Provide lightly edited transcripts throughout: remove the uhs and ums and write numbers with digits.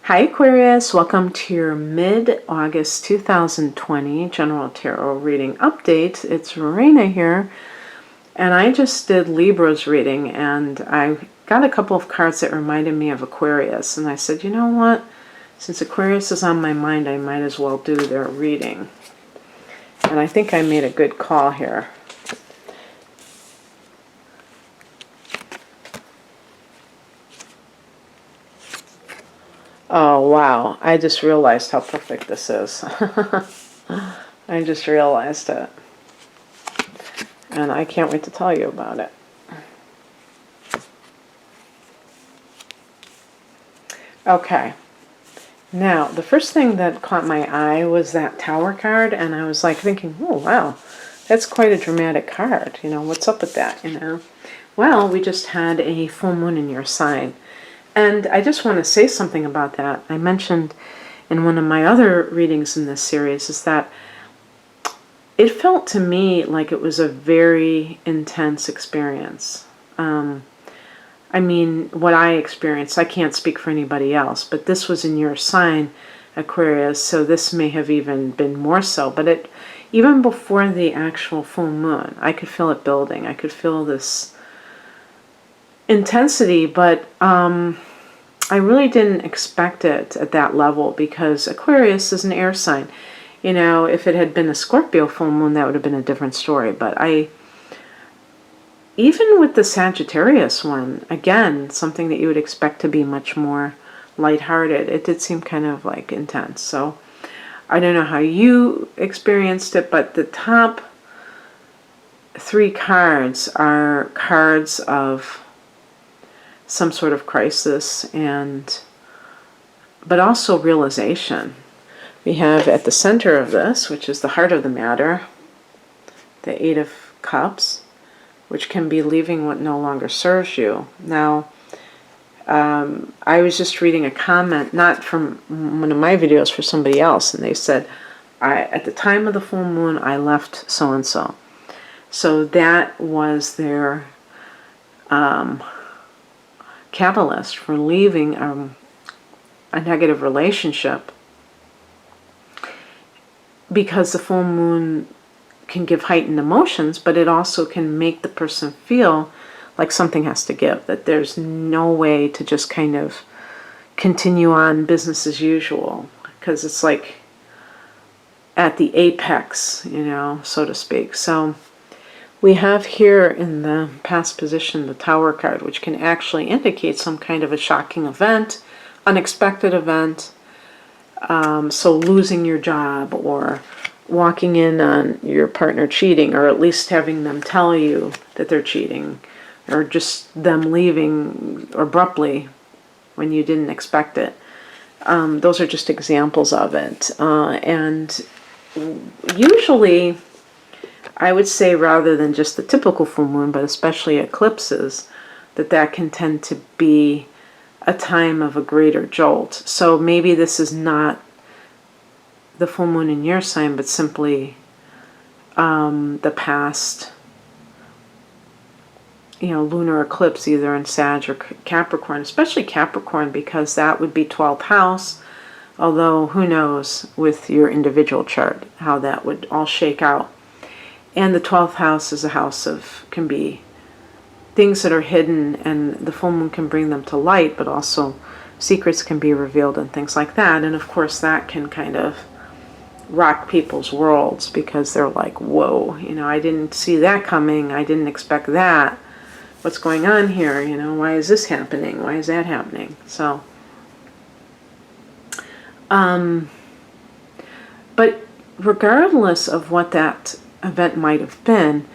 Hi Aquarius, welcome to your mid-August 2020 General Tarot reading update. It's Rowena here, and I just did Libra's reading, and I got a couple of cards that reminded me of Aquarius, and I said, you know what, since Aquarius is on my mind, I might as well do their reading. And I think I made a good call here. Oh, wow. I just realized how perfect this is. I just realized it. And I can't wait to tell you about it. Okay. Now, the first thing that caught my eye was that Tower card, and I was like thinking, oh, wow, that's quite a dramatic card. You know, what's up with that, you know? Well, we just had a full moon in your sign. And I just want to say something about that. I mentioned in one of my other readings in this series is that it felt to me like it was a very intense experience. I mean, what I experienced, I can't speak for anybody else, but this was in your sign, Aquarius, so this may have even been more so. But even before the actual full moon, I could feel it building. I could feel this intensity, but I really didn't expect it at that level because Aquarius is an air sign. You know, if it had been a Scorpio full moon, that would have been a different story. But even with the Sagittarius one, again, something that you would expect to be much more lighthearted, it did seem kind of like intense. So I don't know how you experienced it, but the top three cards are cards of some sort of crisis, but also realization. We have at the center of this, which is the heart of the matter, the Eight of Cups, which can be leaving what no longer serves you. Now, I was just reading a comment, not from one of my videos, for somebody else, and they said, at the time of the full moon, I left so-and-so. So that was their catalyst for leaving a negative relationship, because the full moon can give heightened emotions, but it also can make the person feel like something has to give, that there's no way to just kind of continue on business as usual, because it's like at the apex, you know, so to speak. So we have here in the past position the Tower card, which can actually indicate some kind of a shocking event, unexpected event. So losing your job, or walking in on your partner cheating, or at least having them tell you that they're cheating, or just them leaving abruptly when you didn't expect it. Those are just examples of it. And usually, I would say, rather than just the typical full moon, but especially eclipses, that can tend to be a time of a greater jolt. So maybe this is not the full moon in your sign, but simply the past, you know, lunar eclipse, either in Sag or Capricorn, especially Capricorn, because that would be 12th house, although who knows with your individual chart how that would all shake out. And the 12th house is a house of, can be things that are hidden, and the full moon can bring them to light, but also secrets can be revealed and things like that. And of course that can kind of rock people's worlds, because they're like, whoa, you know, I didn't see that coming, I didn't expect that, what's going on here, you know, why is this happening, why is that happening? So but regardless of what that event might have been,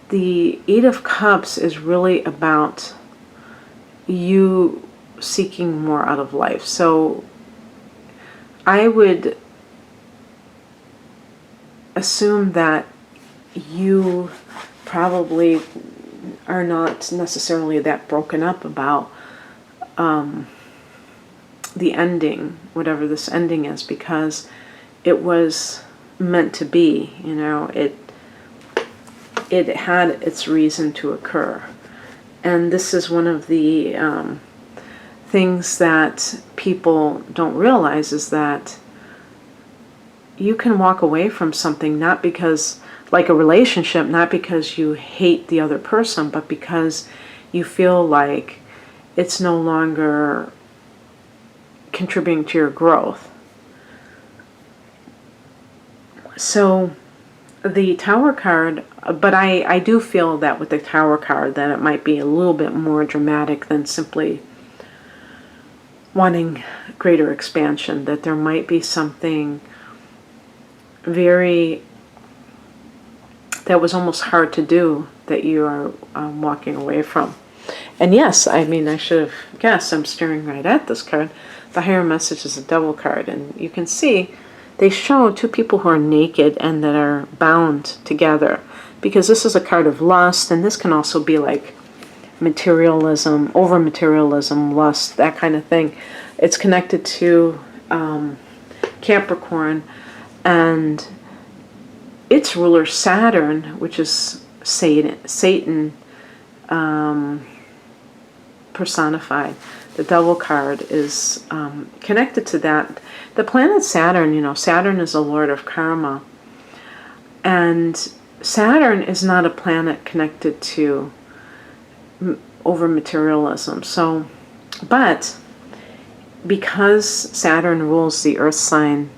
the Eight of Cups is really about you seeking more out of life. So I would assume that you probably are not necessarily that broken up about the ending, whatever this ending is, because it was meant to be, you know, it had its reason to occur. And this is one of the things that people don't realize is that you can walk away from something not because, like a relationship, not because you hate the other person, but because you feel like it's no longer contributing to your growth. So the Tower card, but I do feel that with the Tower card that it might be a little bit more dramatic than simply wanting greater expansion, that there might be something that was almost hard to do that you are walking away from. And yes, I mean, I should have guessed, I'm staring right at this card. The higher message is a Devil card, and you can see they show two people who are naked and that are bound together, because this is a card of lust, and this can also be like materialism, over materialism, lust, that kind of thing. It's connected to Capricorn, and its ruler Saturn, which is Satan personified. The Devil card is connected to that. The planet Saturn, Saturn is a lord of karma. And Saturn is not a planet connected to over materialism. So, but because Saturn rules the earth sign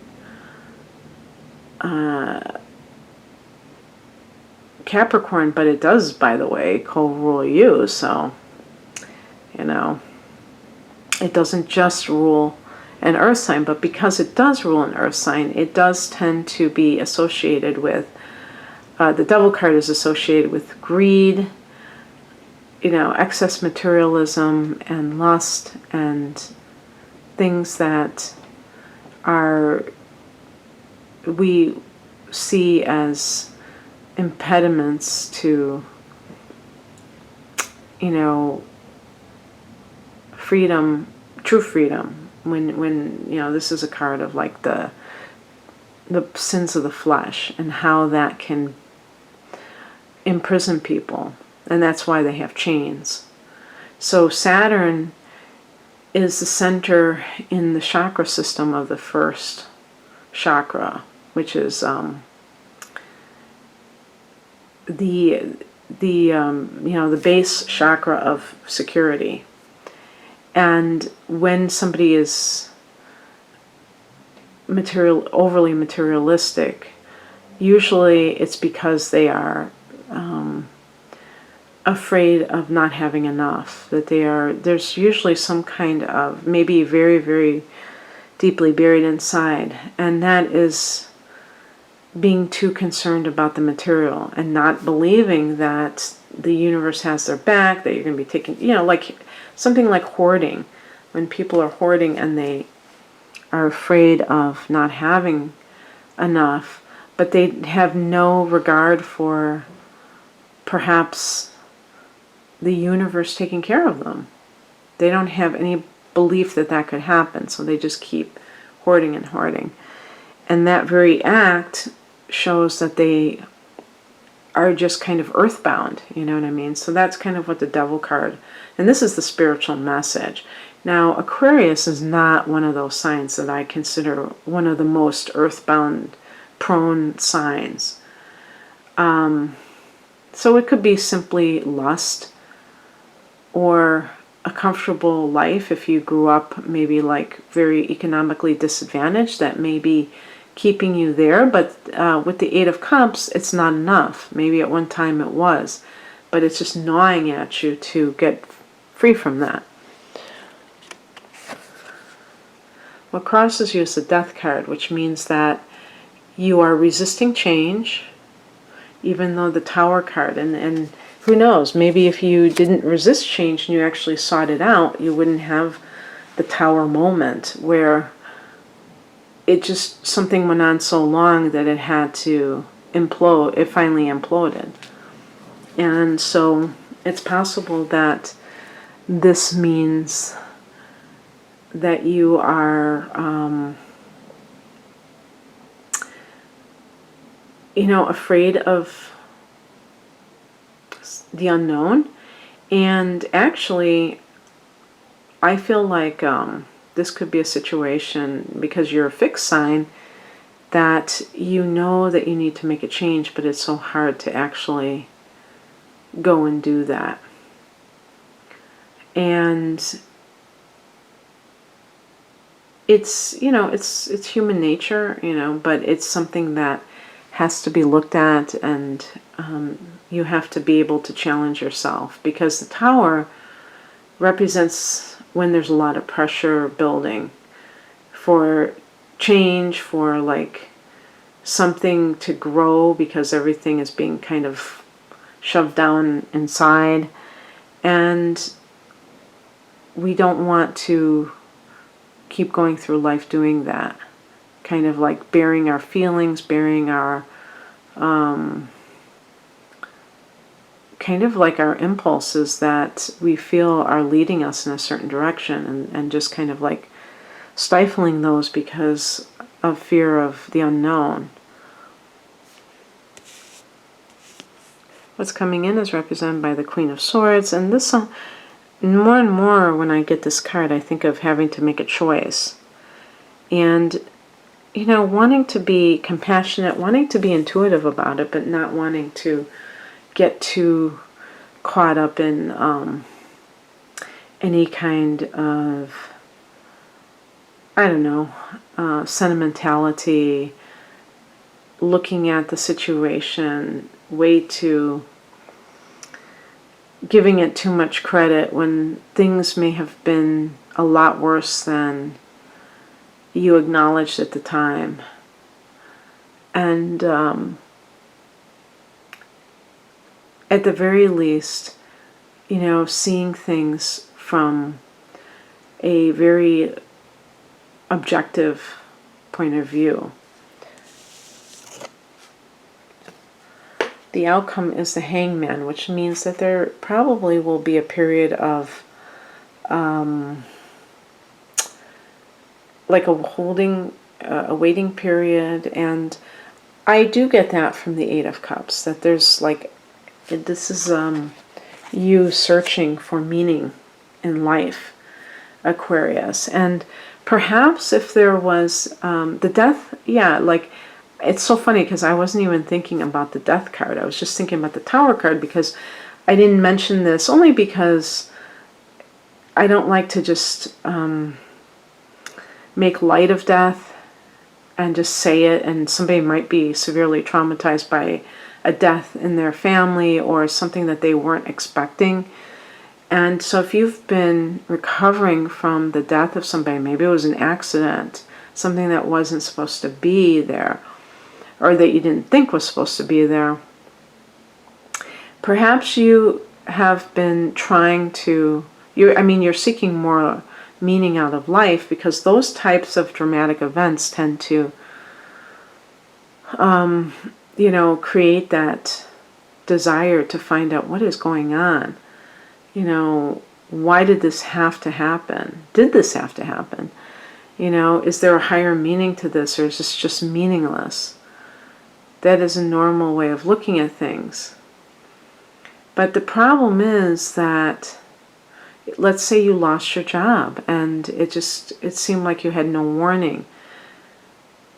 Capricorn, but it does, by the way, co-rule you, so, it doesn't just rule an earth sign, but because it does rule an earth sign, it does tend to be associated with, the Devil card is associated with greed, excess materialism and lust and things that we see as impediments to, freedom, true freedom. When this is a card of like the sins of the flesh and how that can imprison people, and that's why they have chains. So Saturn is the center in the chakra system of the first chakra, which is the base chakra of security. And when somebody is overly materialistic, usually it's because they are afraid of not having enough. That there's usually some kind of, maybe very, very deeply buried inside, and that is being too concerned about the material and not believing that the universe has their back, that you're going to be taking, like something like hoarding. When people are hoarding and they are afraid of not having enough, but they have no regard for perhaps the universe taking care of them. They don't have any belief that that could happen, so they just keep hoarding and hoarding. And that very act shows that they are just kind of earthbound, you know what I mean? So that's kind of what the Devil card, and this is the spiritual message. Now, Aquarius is not one of those signs that I consider one of the most earthbound prone signs. So it could be simply lust or a comfortable life if you grew up maybe like very economically disadvantaged, that may be keeping you there. But with the Eight of Cups, it's not enough. Maybe at one time it was, but it's just gnawing at you to get free from that. What crosses you is the Death card, which means that you are resisting change, even though the Tower card, and who knows, maybe if you didn't resist change and you actually sought it out, you wouldn't have the Tower moment where it just, something went on so long that it had to implode. It finally imploded. And so it's possible that this means that you are, afraid of the unknown. And actually, I feel like this could be a situation, because you're a fixed sign, that you know that you need to make a change, but it's so hard to actually go and do that. And it's, you know, it's human nature, you know, but it's something that has to be looked at, and you have to be able to challenge yourself, because the Tower represents when there's a lot of pressure building for change, for like something to grow, because everything is being kind of shoved down inside, and we don't want to keep going through life doing that, kind of like burying our feelings, burying our kind of like our impulses that we feel are leading us in a certain direction, and just kind of like stifling those because of fear of the unknown. What's coming in is represented by the Queen of Swords, and this more and more when I get this card, I think of having to make a choice, and you know, wanting to be compassionate, wanting to be intuitive about it, but not wanting to get too caught up in any kind of, I don't know, sentimentality, looking at the situation way too, giving it too much credit when things may have been a lot worse than you acknowledged at the time. And at the very least, you know, seeing things from a very objective point of view. The outcome is the Hangman, which means that there probably will be a period of like a waiting period, and I do get that from the Eight of Cups, that there's like, this is you searching for meaning in life, Aquarius. And perhaps if there was the death, yeah, like, it's so funny because I wasn't even thinking about the death card. I was just thinking about the Tower card, because I didn't mention this only because I don't like to just make light of death and just say it, and somebody might be severely traumatized by a death in their family or something that they weren't expecting. And so if you've been recovering from the death of somebody, maybe it was an accident, something that wasn't supposed to be there, or that you didn't think was supposed to be there, perhaps you have been trying to, you're seeking more meaning out of life, because those types of dramatic events tend to you know, create that desire to find out what is going on. You know, why did this have to happen? Did this have to happen? You know, is there a higher meaning to this, or is this just meaningless? That is a normal way of looking at things. But the problem is that, let's say you lost your job and it seemed like you had no warning.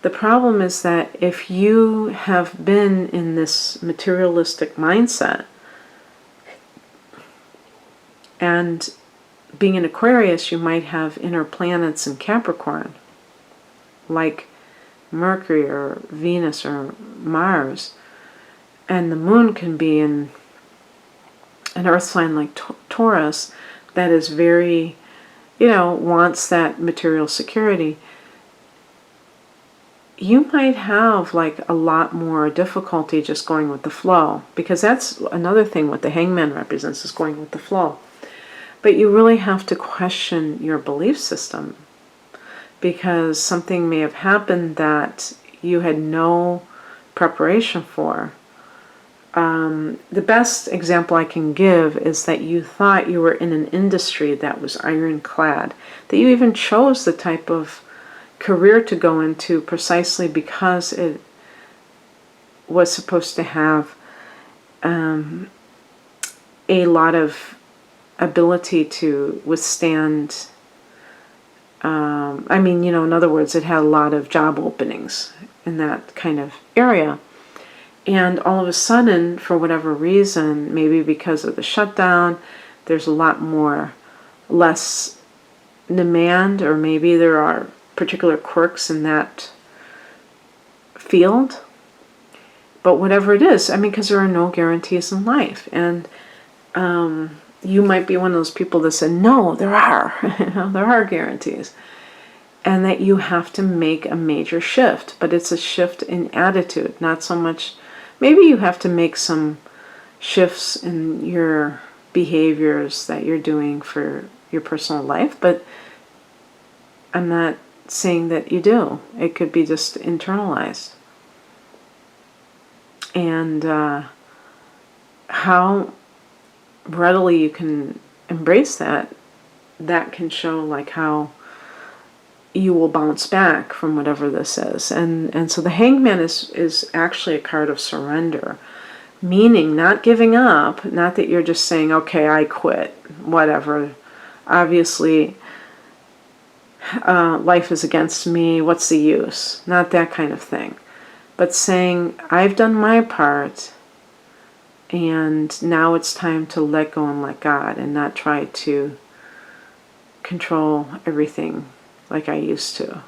The problem is that if you have been in this materialistic mindset, and being an Aquarius, you might have inner planets in Capricorn, like Mercury or Venus or Mars, and the moon can be in an earth sign like Taurus that is very, you know, wants that material security. You might have like a lot more difficulty just going with the flow, because that's another thing what the Hangman represents, is going with the flow. But you really have to question your belief system, because something may have happened that you had no preparation for. The best example I can give is that you thought you were in an industry that was ironclad, that you even chose the type of career to go into precisely because it was supposed to have a lot of ability to withstand. I mean, you know, in other words, it had a lot of job openings in that kind of area. And all of a sudden, for whatever reason, maybe because of the shutdown, there's a lot less demand, or maybe there are particular quirks in that field. But whatever it is, I mean, because there are no guarantees in life. And you might be one of those people that said, no, there are. There are guarantees. And that you have to make a major shift. But it's a shift in attitude, not so much. Maybe you have to make some shifts in your behaviors that you're doing for your personal life, but I'm not saying that you do. It could be just internalized. And how readily you can embrace that can show like how you will bounce back from whatever this is. And so the Hangman is actually a card of surrender, meaning not giving up, not that you're just saying, okay, I quit, whatever. Obviously, life is against me, what's the use? Not that kind of thing. But saying, I've done my part, and now it's time to let go and let God, and not try to control everything like I used to.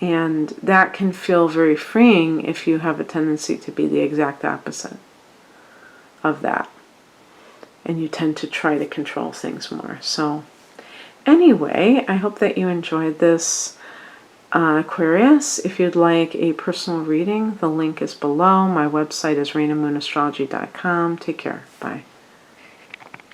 And that can feel very freeing if you have a tendency to be the exact opposite of that. And you tend to try to control things more. So anyway, I hope that you enjoyed this, Aquarius. If you'd like a personal reading, the link is below. My website is rainamoonastrology.com. Take care. Bye.